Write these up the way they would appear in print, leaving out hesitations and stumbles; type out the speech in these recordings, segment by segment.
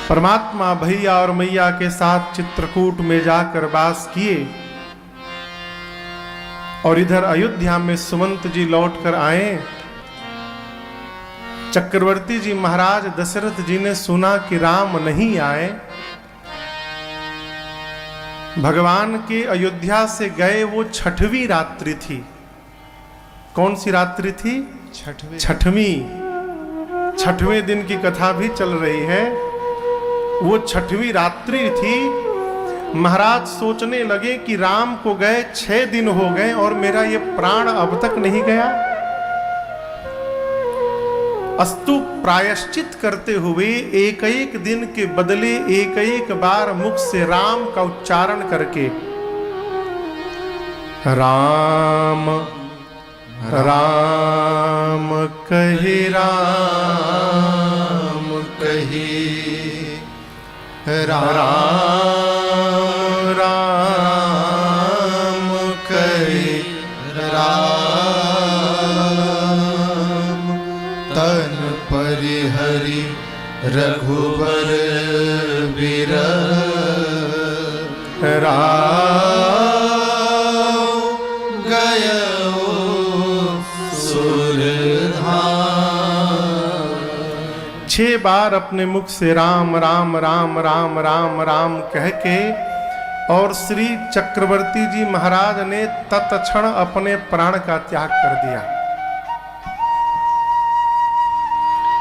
परमात्मा भैया और मैया के साथ चित्रकूट में जाकर वास किए और इधर अयोध्या में सुमंत जी लौटकर आए। चक्रवर्ती जी महाराज दशरथ जी ने सुना कि राम नहीं आए। भगवान के अयोध्या से गए वो छठवीं रात्रि थी। कौन सी रात्रि थी? छठवें दिन की कथा भी चल रही है। वो छठवीं रात्रि थी। महाराज सोचने लगे कि राम को गए 6 दिन हो गए और मेरा ये प्राण अब तक नहीं गया। अस्तु प्रायश्चित करते हुए एक एक दिन के बदले एक एक बार मुख से राम का उच्चारण करके राम राम कहे राम कहे राम राम कहे राम तन परिहरि रघुबर बिरह राम गयो सुरधाम। 6 बार अपने मुख से राम राम राम राम राम राम कह के और श्री चक्रवर्ती जी महाराज ने तत्क्षण अपने प्राण का त्याग कर दिया।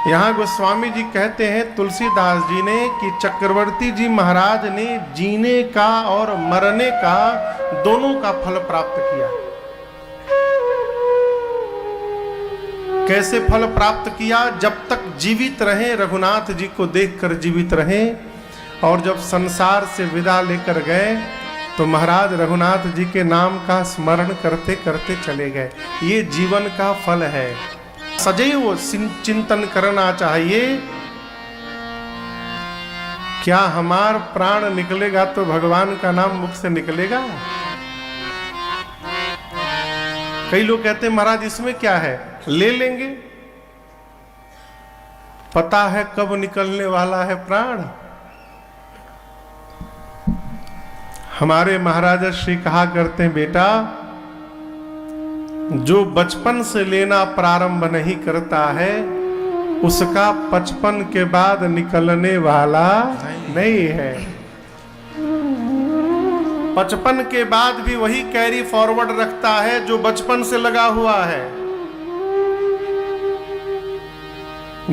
यहां गोस्वामी जी कहते हैं तुलसीदास जी ने कि चक्रवर्ती जी महाराज ने जीने का और मरने का दोनों का फल प्राप्त किया। कैसे फल प्राप्त किया? जब तक जीवित रहे रघुनाथ जी को देखकर जीवित रहे, और जब संसार से विदा लेकर गए तो महाराज रघुनाथ जी के नाम का स्मरण करते करते चले गए। ये जीवन का फल है। सदैव चिंतन करना चाहिए, क्या हमार प्राण निकलेगा तो भगवान का नाम मुख से निकलेगा? कई लोग कहते हैं महाराज इसमें क्या है, ले लेंगे, पता है कब निकलने वाला है प्राण। हमारे महाराज श्री कहा करते हैं बेटा, जो बचपन से लेना प्रारंभ नहीं करता है उसका 55 के बाद निकलने वाला नहीं है। 55 के बाद भी वही कैरी फॉरवर्ड रखता है जो बचपन से लगा हुआ है।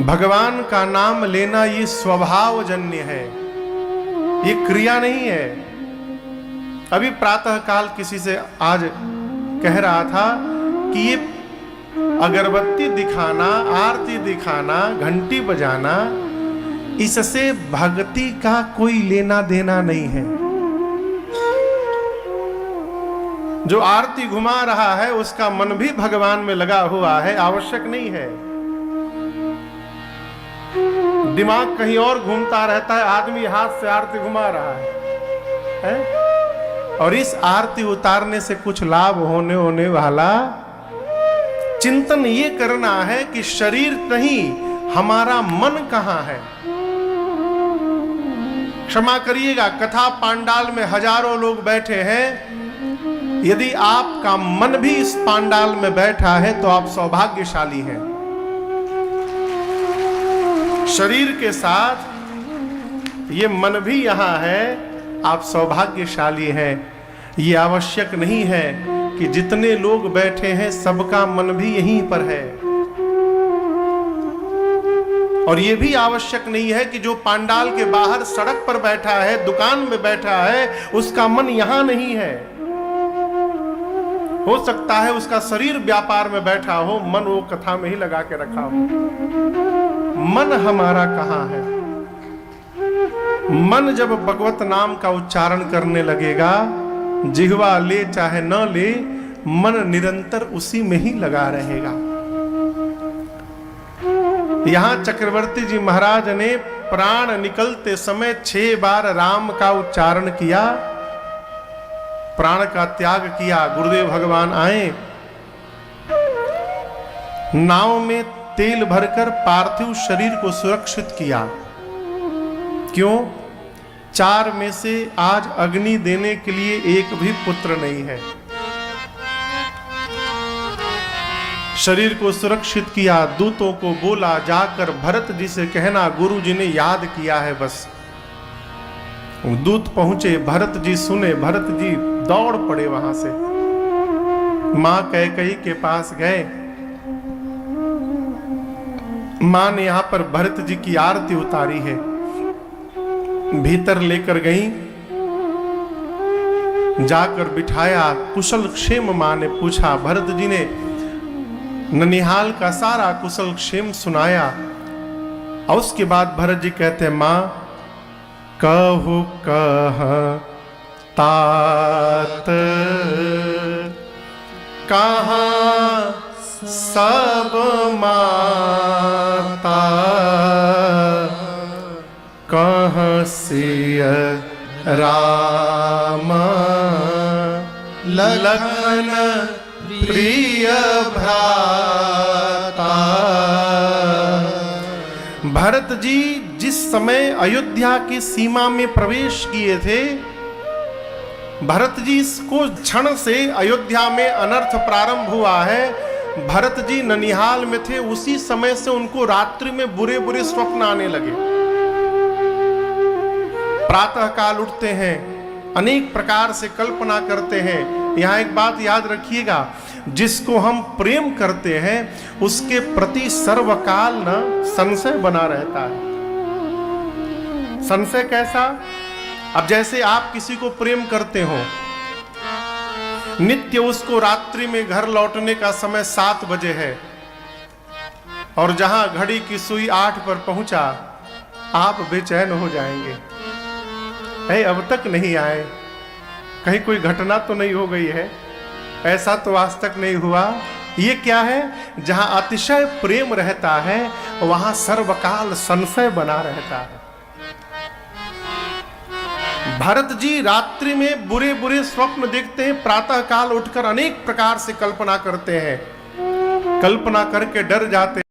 भगवान का नाम लेना ये स्वभावजन्य है, ये क्रिया नहीं है। अभी प्रातः काल किसी से आज कह रहा था कि ये अगरबत्ती दिखाना, आरती दिखाना, घंटी बजाना, इससे भक्ति का कोई लेना देना नहीं है। जो आरती घुमा रहा है उसका मन भी भगवान में लगा हुआ है, आवश्यक नहीं है। दिमाग कहीं और घूमता रहता है, आदमी हाथ से आरती घुमा रहा है? और इस आरती उतारने से कुछ लाभ होने वाला? चिंतन ये करना है कि शरीर नहीं, हमारा मन कहां है। क्षमा करिएगा, कथा पांडाल में हजारों लोग बैठे हैं, यदि आपका मन भी इस पांडाल में बैठा है तो आप सौभाग्यशाली हैं। शरीर के साथ ये मन भी यहां है, आप सौभाग्यशाली हैं। ये आवश्यक नहीं है कि जितने लोग बैठे हैं सबका मन भी यहीं पर है, और ये भी आवश्यक नहीं है कि जो पांडाल के बाहर सड़क पर बैठा है, दुकान में बैठा है, उसका मन यहां नहीं है। हो सकता है उसका शरीर व्यापार में बैठा हो, मन वो कथा में ही लगा के रखा हो। मन हमारा कहां है? मन जब भगवत नाम का उच्चारण करने लगेगा, जिह्वा ले चाहे न ले, मन निरंतर उसी में ही लगा रहेगा। यहां चक्रवर्ती जी महाराज ने प्राण निकलते समय 6 बार राम का उच्चारण किया, प्राण का त्याग किया। गुरुदेव भगवान आए, नाव में तेल भरकर पार्थिव शरीर को सुरक्षित किया क्यों? 4 में से आज अग्नि देने के लिए एक भी पुत्र नहीं है। शरीर को सुरक्षित किया, दूतों को बोला जाकर भरत जी से कहना गुरु जी ने याद किया है बस। दूत पहुंचे, भरत जी सुने, भरत जी दौड़ पड़े वहां से, मां कैकेयी के पास गए। मां ने यहां पर भरत जी की आरती उतारी है, भीतर लेकर गई, जाकर बिठाया, कुशल क्षेम मां ने पूछा। भरत जी ने ननिहाल का सारा कुशल क्षेम सुनाया और उसके बाद भरत जी कहते हैं मां कहु कह तात कहाँ सब माता कह सिय राम लखन प्रिय भ्राता। भरत जी जिस समय अयोध्या की सीमा में प्रवेश किए थे, भरत जी को क्षण से अयोध्या में अनर्थ प्रारंभ हुआ है। भरत जी ननिहाल में थे, उसी समय से उनको रात्रि में बुरे बुरे स्वप्न आने लगे। प्रातः काल उठते हैं, अनेक प्रकार से कल्पना करते हैं। यहां एक बात याद रखिएगा, जिसको हम प्रेम करते हैं उसके प्रति सर्वकाल न संशय बना रहता है। संशय कैसा? अब जैसे आप किसी को प्रेम करते हो, नित्य उसको रात्रि में घर लौटने का समय 7 बजे है और जहां घड़ी की सुई 8 पर पहुंचा, आप बेचैन हो जाएंगे, अब तक नहीं आए, कहीं कोई घटना तो नहीं हो गई है, ऐसा तो आज तक नहीं हुआ। ये क्या है? जहां अतिशय प्रेम रहता है वहां सर्वकाल संशय बना रहता है। भरत जी रात्रि में बुरे बुरे स्वप्न देखते हैं, प्रातः काल उठकर अनेक प्रकार से कल्पना करते हैं, कल्पना करके डर जाते हैं।